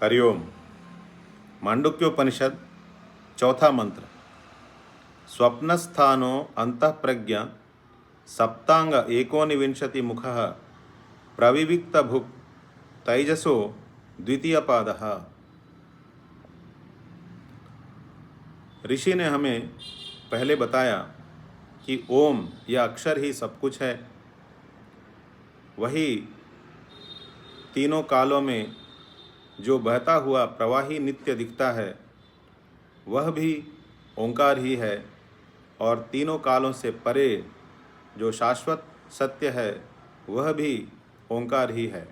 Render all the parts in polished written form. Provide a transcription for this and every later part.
हरिओम। मांडुक्योपनिषद चौथा मंत्र। स्वप्नस्थानो अंतःप्रज्ञ सप्तांग एकोनविंशति मुखः प्रविविक्त भुक् तैजसो द्वितीय पादः। ऋषि ने हमें पहले बताया कि ओम यह अक्षर ही सब कुछ है। वही तीनों कालों में जो बहता हुआ प्रवाही नित्य दिखता है वह भी ओंकार ही है, और तीनों कालों से परे जो शाश्वत सत्य है वह भी ओंकार ही है।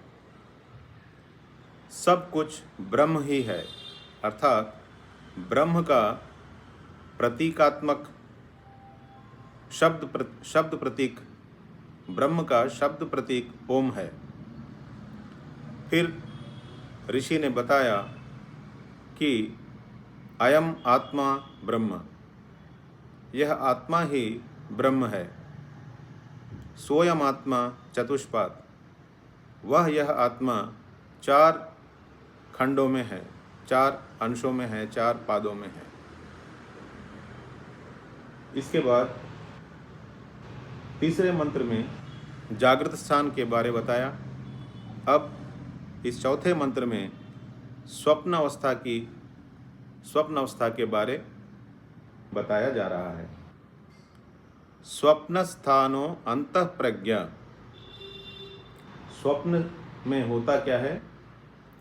सब कुछ ब्रह्म ही है, अर्थात ब्रह्म का प्रतीकात्मक शब्द प्रतीक, ब्रह्म का शब्द प्रतीक ओम है। फिर ऋषि ने बताया कि अयम आत्मा ब्रह्म, यह आत्मा ही ब्रह्म है। सोयम आत्मा चतुष्पाद, वह यह आत्मा चार खंडों में है, चार अंशों में है, चार पादों में है। इसके बाद तीसरे मंत्र में जागृत स्थान के बारे बताया। अब इस चौथे मंत्र में स्वप्न अवस्था के बारे बताया जा रहा है। स्वप्न स्थानो अंतःप्रज्ञ, स्वप्न में होता क्या है?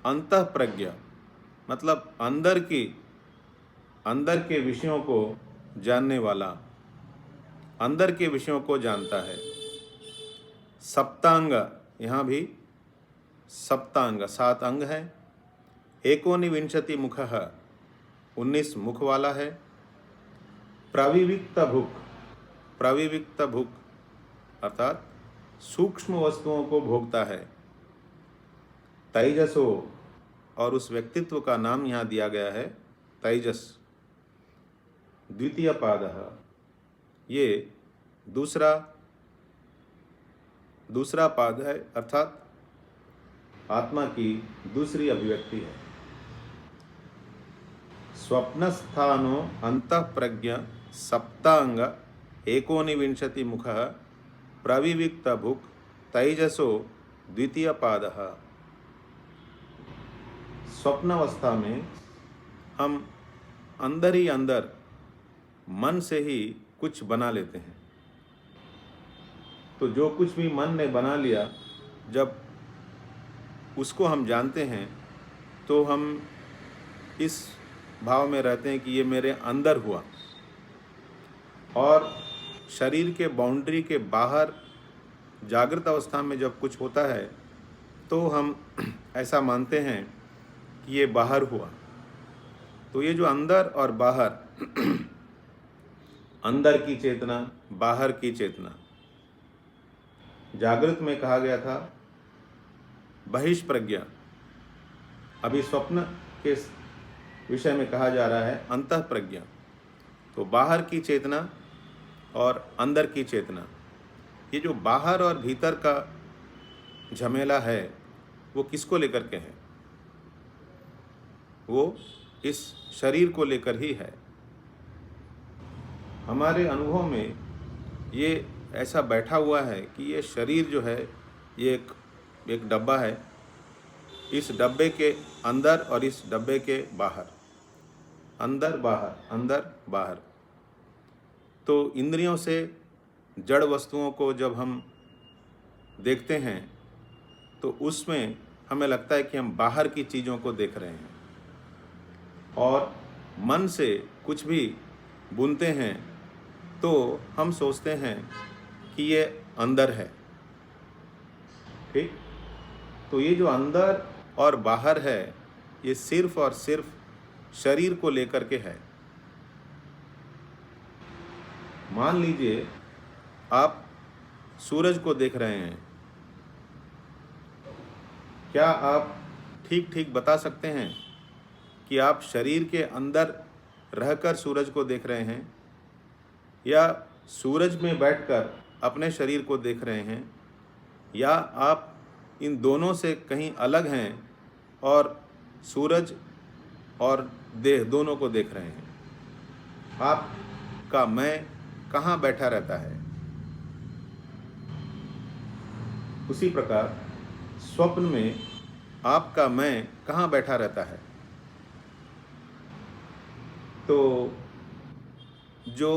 अंतःप्रज्ञ मतलब अंदर के विषयों को जानने वाला, अंदर के विषयों को जानता है। सप्तांग, यहाँ भी सप्तांग 7 अंग है। एकोनविंशति मुखः 19 मुख वाला है। प्रविविक्त भुक् अर्थात सूक्ष्म वस्तुओं को भोगता है। तैजसो, और उस व्यक्तित्व का नाम यहाँ दिया गया है तैजस। द्वितीय पादः, ये दूसरा पाद है, अर्थात आत्मा की दूसरी अभिव्यक्ति है। स्वप्नस्थानो अंतःप्रज्ञ सप्तांग एकोनविंशति मुखः प्रविविक्त भुक् तैजसो द्वितीय पादः। स्वप्नावस्था में हम अंदर ही अंदर मन से ही कुछ बना लेते हैं। तो जो कुछ भी मन ने बना लिया, जब उसको हम जानते हैं तो हम इस भाव में रहते हैं कि ये मेरे अंदर हुआ। और शरीर के बाउंड्री के बाहर जागृत अवस्था में जब कुछ होता है तो हम ऐसा मानते हैं कि ये बाहर हुआ। तो ये जो अंदर और बाहर अंदर की चेतना, बाहर की चेतना, जागृत में कहा गया था बहिष्प्रज्ञा। अभी स्वप्न के विषय में कहा जा रहा है अंतःप्रज्ञा। तो बाहर की चेतना और अंदर की चेतना, ये जो बाहर और भीतर का झमेला है वो किसको लेकर के है? वो इस शरीर को लेकर ही है। हमारे अनुभव में ये ऐसा बैठा हुआ है कि ये शरीर जो है ये एक डब्बा है। इस डब्बे के अंदर और इस डब्बे के बाहर, अंदर बाहर, अंदर बाहर। तो इंद्रियों से जड़ वस्तुओं को जब हम देखते हैं तो उसमें हमें लगता है कि हम बाहर की चीज़ों को देख रहे हैं, और मन से कुछ भी बुनते हैं तो हम सोचते हैं कि ये अंदर है। ठीक? तो ये जो अंदर और बाहर है ये सिर्फ और सिर्फ शरीर को लेकर के है। मान लीजिए आप सूरज को देख रहे हैं, क्या आप ठीक ठीक बता सकते हैं कि आप शरीर के अंदर रहकर सूरज को देख रहे हैं या सूरज में बैठकर अपने शरीर को देख रहे हैं, या आप इन दोनों से कहीं अलग हैं और सूरज और देह दोनों को देख रहे हैं। आपका मैं कहाँ बैठा रहता है। उसी प्रकार स्वप्न में आपका मैं कहाँ बैठा रहता है। तो जो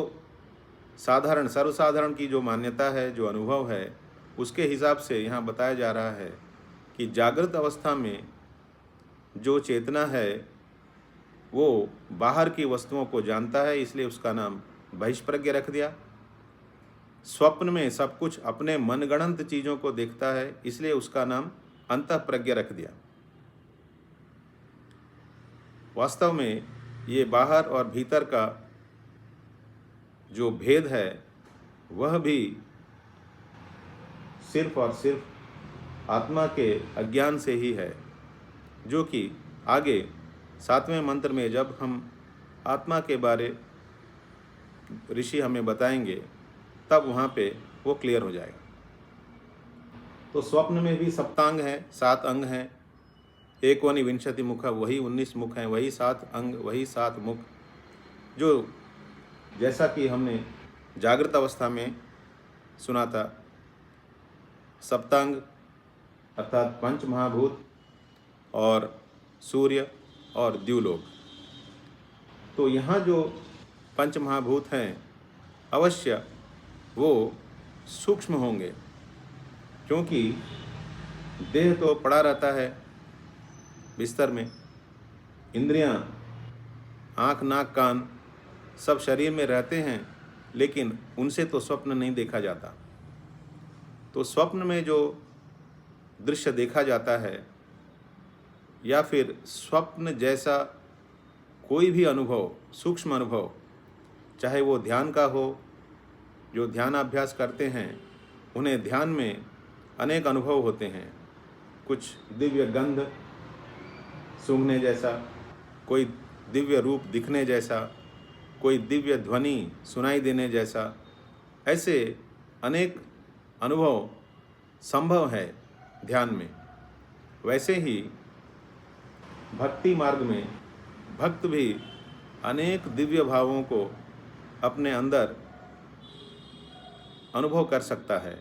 साधारण सर्वसाधारण की जो मान्यता है, जो अनुभव है, उसके हिसाब से यहाँ बताया जा रहा है कि जागृत अवस्था में जो चेतना है वो बाहर की वस्तुओं को जानता है, इसलिए उसका नाम बहिष्प्रज्ञ रख दिया। स्वप्न में सब कुछ अपने मनगढ़ंत चीज़ों को देखता है, इसलिए उसका नाम अंतःप्रज्ञ रख दिया। वास्तव में ये बाहर और भीतर का जो भेद है वह भी सिर्फ और सिर्फ आत्मा के अज्ञान से ही है, जो कि आगे 7वें मंत्र में जब हम आत्मा के बारे ऋषि हमें बताएंगे तब वहाँ पे वो क्लियर हो जाएगा। तो स्वप्न में भी सप्तांग है, 7 अंग हैं। एकोनि विंशति मुख, वही 19 मुख हैं, वही 7 अंग, वही 7 मुख, जो जैसा कि हमने जागृत अवस्था में सुना था। सप्तांग अर्थात पंच महाभूत और सूर्य और द्युलोक। तो यहाँ जो पंच महाभूत हैं अवश्य वो सूक्ष्म होंगे, क्योंकि देह तो पड़ा रहता है बिस्तर में, इंद्रियां आँख नाक कान सब शरीर में रहते हैं, लेकिन उनसे तो स्वप्न नहीं देखा जाता। तो स्वप्न में जो दृश्य देखा जाता है या फिर स्वप्न जैसा कोई भी अनुभव, सूक्ष्म अनुभव, चाहे वो ध्यान का हो, जो ध्यान अभ्यास करते हैं उन्हें ध्यान में अनेक अनुभव होते हैं। कुछ दिव्य गंध सूंघने जैसा, कोई दिव्य रूप दिखने जैसा, कोई दिव्य ध्वनि सुनाई देने जैसा, ऐसे अनेक अनुभव संभव है ध्यान में। वैसे ही भक्ति मार्ग में भक्त भी अनेक दिव्य भावों को अपने अंदर अनुभव कर सकता है।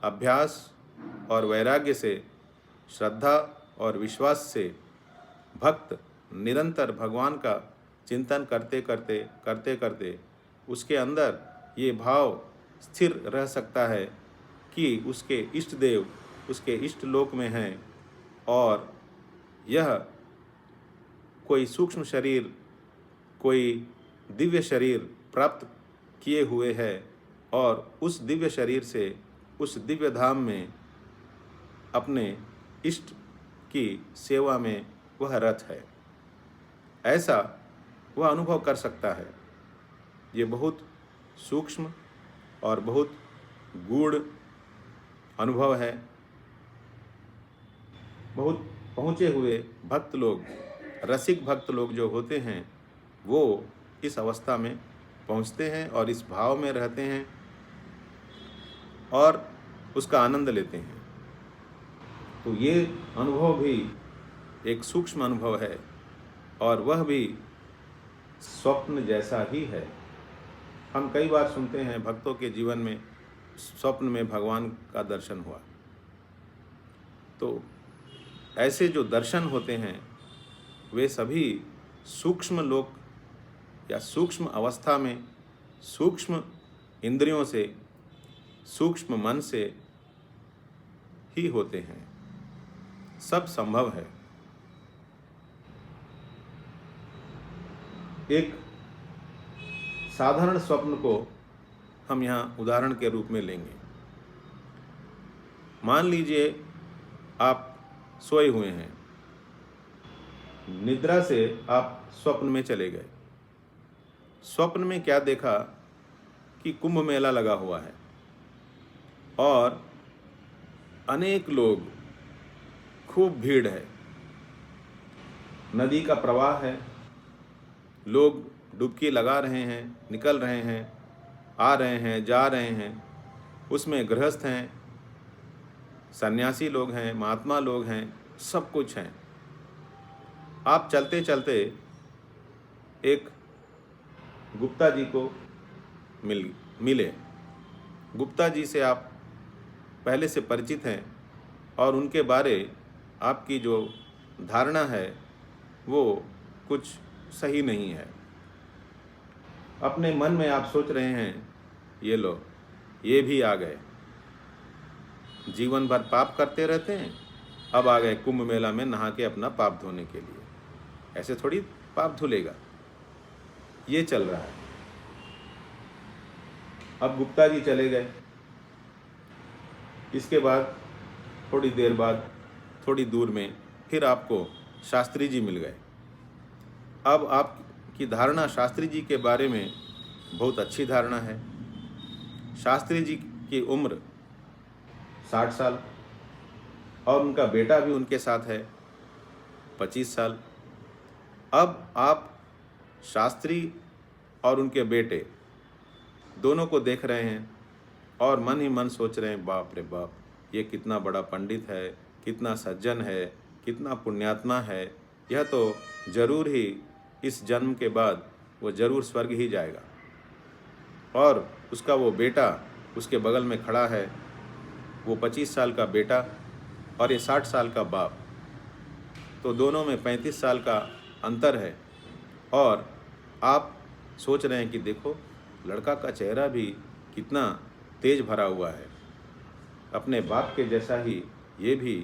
अभ्यास और वैराग्य से, श्रद्धा और विश्वास से भक्त निरंतर भगवान का चिंतन करते करते उसके अंदर ये भाव स्थिर रह सकता है कि उसके इष्ट देव उसके इष्ट लोक में हैं और यह कोई सूक्ष्म शरीर, कोई दिव्य शरीर प्राप्त किए हुए है और उस दिव्य शरीर से उस दिव्य धाम में अपने इष्ट की सेवा में वह रत है, ऐसा वह अनुभव कर सकता है। ये बहुत सूक्ष्म और बहुत गूढ़ अनुभव है। बहुत पहुँचे हुए भक्त लोग, रसिक भक्त लोग जो होते हैं वो इस अवस्था में पहुँचते हैं और इस भाव में रहते हैं और उसका आनंद लेते हैं। तो ये अनुभव भी एक सूक्ष्म अनुभव है और वह भी स्वप्न जैसा ही है। हम कई बार सुनते हैं भक्तों के जीवन में स्वप्न में भगवान का दर्शन हुआ। तो ऐसे जो दर्शन होते हैं वे सभी सूक्ष्म लोक या सूक्ष्म अवस्था में, सूक्ष्म इंद्रियों से, सूक्ष्म मन से ही होते हैं। सब संभव है। एक साधारण स्वप्न को हम यहाँ उदाहरण के रूप में लेंगे। मान लीजिए आप सोए हुए हैं, निद्रा से आप स्वप्न में चले गए। स्वप्न में क्या देखा कि कुंभ मेला लगा हुआ है और अनेक लोग, खूब भीड़ है, नदी का प्रवाह है, लोग डुबकी लगा रहे हैं, निकल रहे हैं, आ रहे हैं, जा रहे हैं। उसमें गृहस्थ हैं, सन्यासी लोग हैं, महात्मा लोग हैं, सब कुछ हैं। आप चलते चलते एक गुप्ता जी को मिले। गुप्ता जी से आप पहले से परिचित हैं और उनके बारे आपकी जो धारणा है वो कुछ सही नहीं है। अपने मन में आप सोच रहे हैं, ये लो, ये भी आ गए, जीवन भर पाप करते रहते हैं, अब आ गए कुंभ मेला में नहा के अपना पाप धोने के लिए। ऐसे थोड़ी पाप धुलेगा। ये चल रहा है। अब गुप्ता जी चले गए। इसके बाद थोड़ी देर बाद थोड़ी दूर में फिर आपको शास्त्री जी मिल गए। अब आपकी धारणा शास्त्री जी के बारे में बहुत अच्छी धारणा है। शास्त्री जी की उम्र 60 साल और उनका बेटा भी उनके साथ है 25 साल। अब आप शास्त्री और उनके बेटे दोनों को देख रहे हैं और मन ही मन सोच रहे हैं, बाप रे बाप, ये कितना बड़ा पंडित है, कितना सज्जन है, कितना पुण्यात्मा है। यह तो जरूर ही इस जन्म के बाद वो जरूर स्वर्ग ही जाएगा। और उसका वो बेटा उसके बगल में खड़ा है, वो 25 साल का बेटा और ये 60 साल का बाप। तो दोनों में 35 साल का अंतर है। और आप सोच रहे हैं कि देखो, लड़का का चेहरा भी कितना तेज भरा हुआ है, अपने बाप के जैसा ही ये भी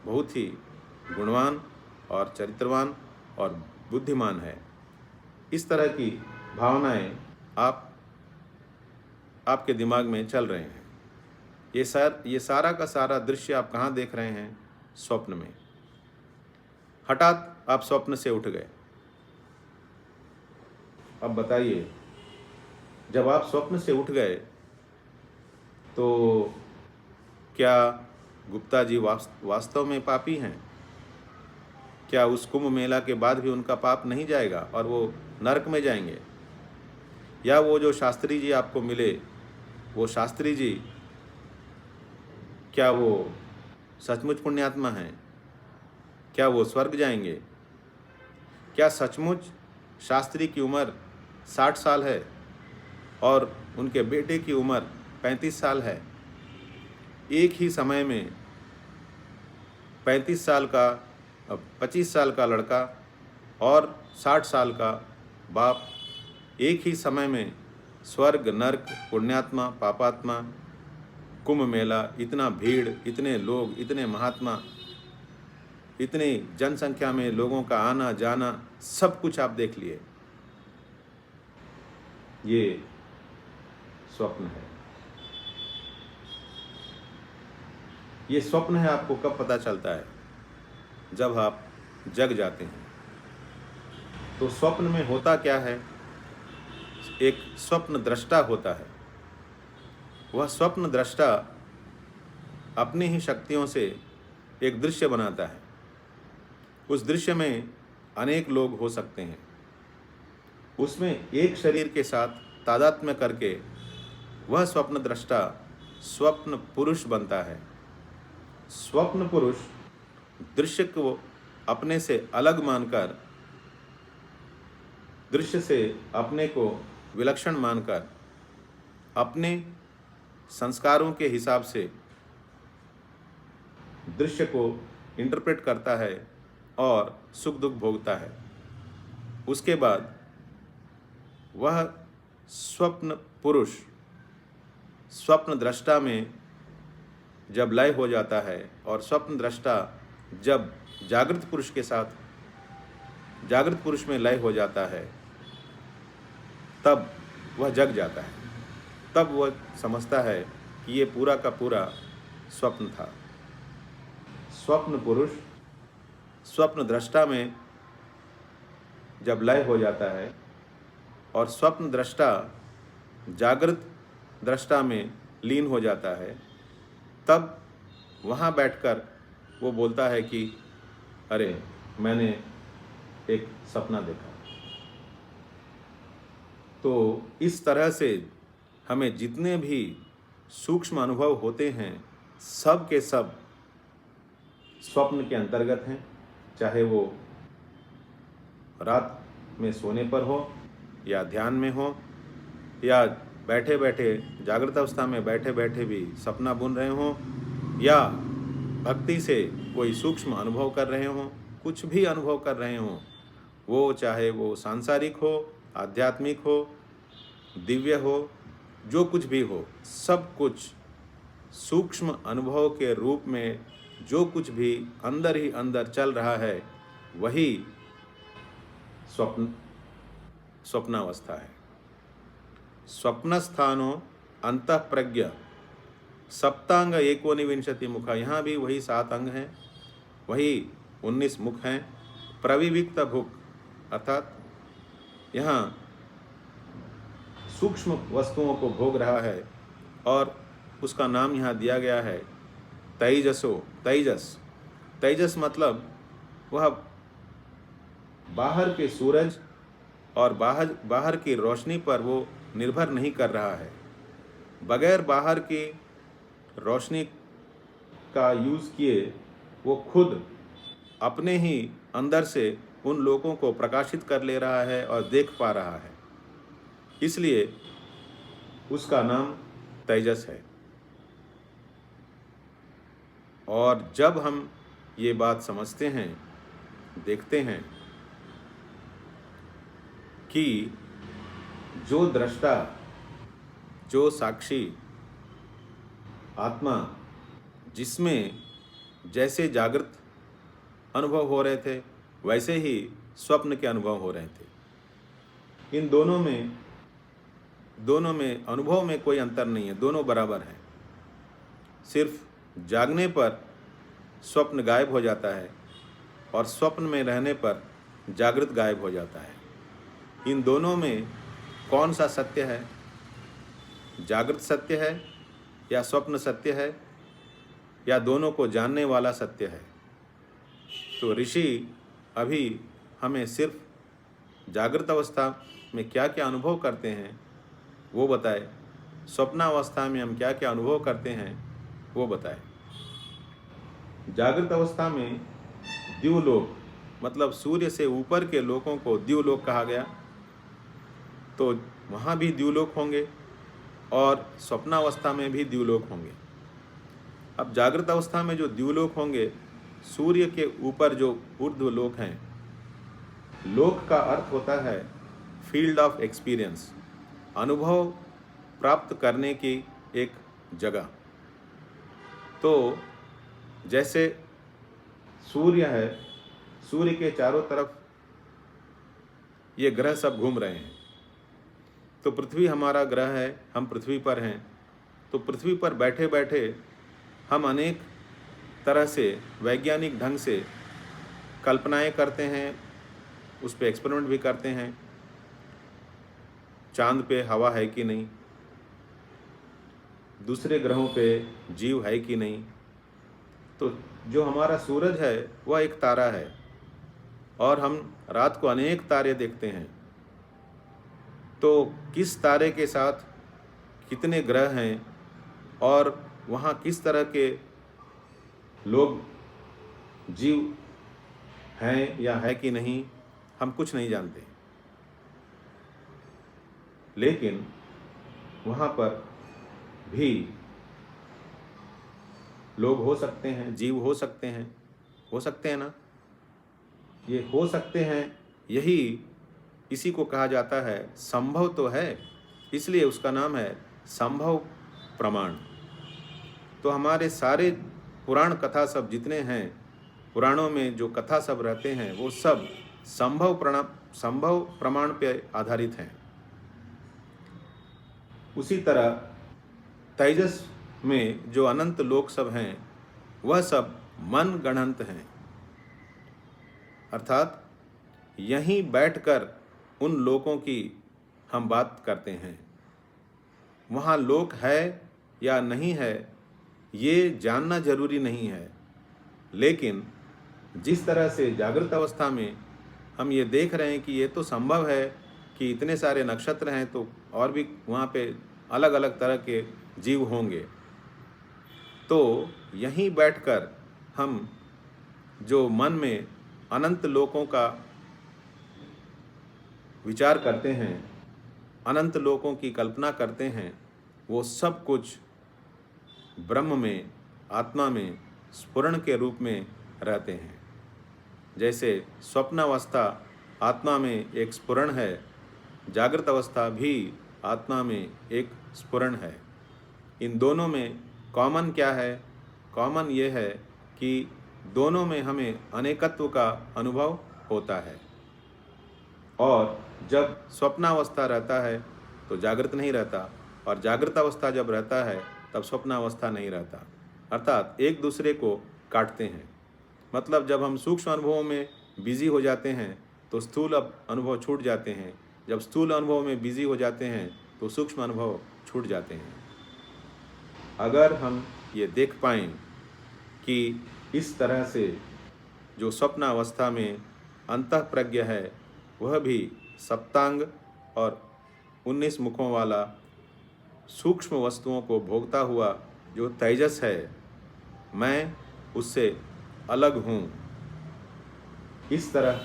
बहुत ही गुणवान और चरित्रवान और बुद्धिमान है। इस तरह की भावनाएं आपके दिमाग में चल रहे हैं। ये सारा का सारा दृश्य आप कहाँ देख रहे हैं? स्वप्न में। हठात आप स्वप्न से उठ गए। अब बताइए, जब आप स्वप्न से उठ गए तो क्या गुप्ता जी वास्तव में पापी हैं? क्या उस कुंभ मेला के बाद भी उनका पाप नहीं जाएगा और वो नरक में जाएंगे? या वो जो शास्त्री जी आपको मिले, वो शास्त्री जी क्या वो सचमुच पुण्यात्मा हैं? क्या वो स्वर्ग जाएंगे? क्या सचमुच शास्त्री की उम्र 60 साल है और उनके बेटे की उम्र 35 साल है? एक ही समय में 25 साल का लड़का और 60 साल का बाप एक ही समय में स्वर्ग, नरक, पुण्यात्मा, पापात्मा, कुंभ मेला, इतना भीड़, इतने लोग, इतने महात्मा, इतनी जनसंख्या में लोगों का आना जाना, सब कुछ आप देख लिए। ये स्वप्न है। ये स्वप्न है। आपको कब पता चलता है? जब आप जग जाते हैं। तो स्वप्न में होता क्या है? एक स्वप्न दृष्टा होता है। वह स्वप्न दृष्टा अपनी ही शक्तियों से एक दृश्य बनाता है। उस दृश्य में अनेक लोग हो सकते हैं। उसमें एक शरीर के साथ तादात्म्य करके वह स्वप्न दृष्टा स्वप्न पुरुष बनता है। स्वप्न पुरुष दृश्य को अपने से अलग मानकर, दृश्य से अपने को विलक्षण मानकर, अपने संस्कारों के हिसाब से दृश्य को इंटरप्रेट करता है और सुख दुख भोगता है। उसके बाद वह स्वप्न पुरुष स्वप्न दृष्टा में जब लय हो जाता है और स्वप्न दृष्टा जब जागृत पुरुष के साथ, जागृत पुरुष में लय हो जाता है, तब वह जग जाता है। तब वह समझता है कि ये पूरा का पूरा स्वप्न था। स्वप्न पुरुष स्वप्न दृष्टा में जब लय हो जाता है और स्वप्न दृष्टा जागृत दृष्टा में लीन हो जाता है, तब वहाँ बैठकर वो बोलता है कि अरे, मैंने एक सपना देखा। तो इस तरह से हमें जितने भी सूक्ष्म अनुभव होते हैं, सब के सब स्वप्न के अंतर्गत हैं। चाहे वो रात में सोने पर हो या ध्यान में हो या बैठे बैठे जागृत अवस्था में बैठे बैठे भी सपना बुन रहे हों या भक्ति से कोई सूक्ष्म अनुभव कर रहे हों, कुछ भी अनुभव कर रहे हों, वो चाहे वो सांसारिक हो, आध्यात्मिक हो, दिव्य हो, जो कुछ भी हो, सब कुछ सूक्ष्म अनुभव के रूप में जो कुछ भी अंदर ही अंदर चल रहा है वही स्वप्नावस्था है। स्वप्नस्थानो अंतः प्रज्ञ सप्तांग एकोनविंशति मुख, यहाँ भी वही 7 अंग हैं, वही 19 मुख हैं। प्रविविक्त भुक अर्थात यहाँ सूक्ष्म वस्तुओं को भोग रहा है और उसका नाम यहाँ दिया गया है तेजसो। तेजस मतलब वह बाहर के सूरज और बाहर की रोशनी पर वो निर्भर नहीं कर रहा है। बगैर बाहर की रोशनी का यूज़ किए वो खुद अपने ही अंदर से उन लोगों को प्रकाशित कर ले रहा है और देख पा रहा है, इसलिए उसका नाम तेजस है। और जब हम ये बात समझते हैं, देखते हैं कि जो दृष्टा, जो साक्षी आत्मा, जिसमें जैसे जागृत अनुभव हो रहे थे वैसे ही स्वप्न के अनुभव हो रहे थे, इन दोनों में अनुभव में कोई अंतर नहीं है, दोनों बराबर हैं। सिर्फ जागने पर स्वप्न गायब हो जाता है और स्वप्न में रहने पर जागृत गायब हो जाता है। इन दोनों में कौन सा सत्य है? जागृत सत्य है या स्वप्न सत्य है या दोनों को जानने वाला सत्य है? तो ऋषि अभी हमें सिर्फ जागृत अवस्था में क्या क्या अनुभव करते हैं वो बताए, स्वप्नावस्था में हम क्या क्या अनुभव करते हैं वो बताए। जागृत अवस्था में द्युलोक मतलब सूर्य से ऊपर के लोकों को द्युलोक कहा गया, तो वहाँ भी द्युलोक होंगे और स्वप्नावस्था में भी द्युलोक होंगे। अब जागृत अवस्था में जो द्युलोक होंगे, सूर्य के ऊपर जो ऊर्ध्व लोक हैं, लोक का अर्थ होता है फील्ड ऑफ एक्सपीरियंस, अनुभव प्राप्त करने की एक जगह। तो जैसे सूर्य है, सूर्य के चारों तरफ ये ग्रह सब घूम रहे हैं, तो पृथ्वी हमारा ग्रह है, हम पृथ्वी पर हैं। तो पृथ्वी पर बैठे बैठे हम अनेक तरह से वैज्ञानिक ढंग से कल्पनाएं करते हैं, उस पर एक्सपेरिमेंट भी करते हैं। चांद पे हवा है कि नहीं, दूसरे ग्रहों पे जीव है कि नहीं। तो जो हमारा सूरज है वह एक तारा है और हम रात को अनेक तारे देखते हैं। तो किस तारे के साथ कितने ग्रह हैं और वहाँ किस तरह के लोग, जीव हैं या है कि नहीं, हम कुछ नहीं जानते। लेकिन वहाँ पर भी लोग हो सकते हैं, जीव हो सकते हैं ना, ये हो सकते हैं, यही इसी को कहा जाता है संभव तो है, इसलिए उसका नाम है संभव प्रमाण। तो हमारे सारे पुराण कथा सब जितने हैं, पुराणों में जो कथा सब रहते हैं वो सब संभव प्रमाण पे आधारित हैं। उसी तरह तेजस में जो अनंत लोक सब हैं वह सब मन गणंत हैं, अर्थात यहीं बैठकर उन लोकों की हम बात करते हैं। वहाँ लोक है या नहीं है ये जानना जरूरी नहीं है, लेकिन जिस तरह से जागृत अवस्था में हम ये देख रहे हैं कि ये तो संभव है कि इतने सारे नक्षत्र हैं, तो और भी वहाँ पे अलग अलग तरह के जीव होंगे। तो यहीं बैठकर हम जो मन में अनंत लोकों का विचार करते हैं, अनंत लोकों की कल्पना करते हैं, वो सब कुछ ब्रह्म में, आत्मा में स्फुरण के रूप में रहते हैं। जैसे स्वप्नावस्था आत्मा में एक स्फुरण है, जागृत अवस्था भी आत्मा में एक स्फुरण है। इन दोनों में कॉमन क्या है? कॉमन ये है कि दोनों में हमें अनेकत्व का अनुभव होता है। और जब स्वप्नावस्था रहता है तो जागृत नहीं रहता, और जागृत अवस्था जब रहता है तब स्वप्नावस्था नहीं रहता, अर्थात एक दूसरे को काटते हैं। मतलब जब हम सूक्ष्म अनुभवों में बिजी हो जाते हैं तो स्थूल अनुभव छूट जाते हैं, जब स्थूल अनुभव में बिजी हो जाते हैं तो सूक्ष्म अनुभव छूट जाते हैं। अगर हम ये देख पाएँ कि इस तरह से जो स्वप्न अवस्था में अंतःप्रज्ञ है वह भी सप्तांग और 19 मुखों वाला सूक्ष्म वस्तुओं को भोगता हुआ जो तेजस है, मैं उससे अलग हूँ, इस तरह,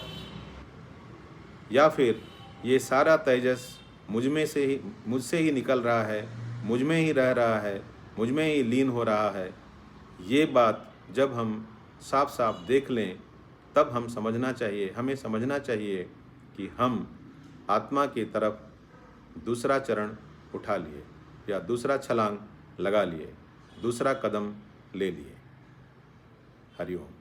या फिर ये सारा तेजस मुझसे ही निकल रहा है, मुझ में ही रह रहा है, मुझ में ही लीन हो रहा है, ये बात जब हम साफ साफ देख लें तब हमें समझना चाहिए कि हम आत्मा की तरफ दूसरा चरण उठा लिए, या दूसरा छलांग लगा लिए, दूसरा कदम ले लिए। हरिओम।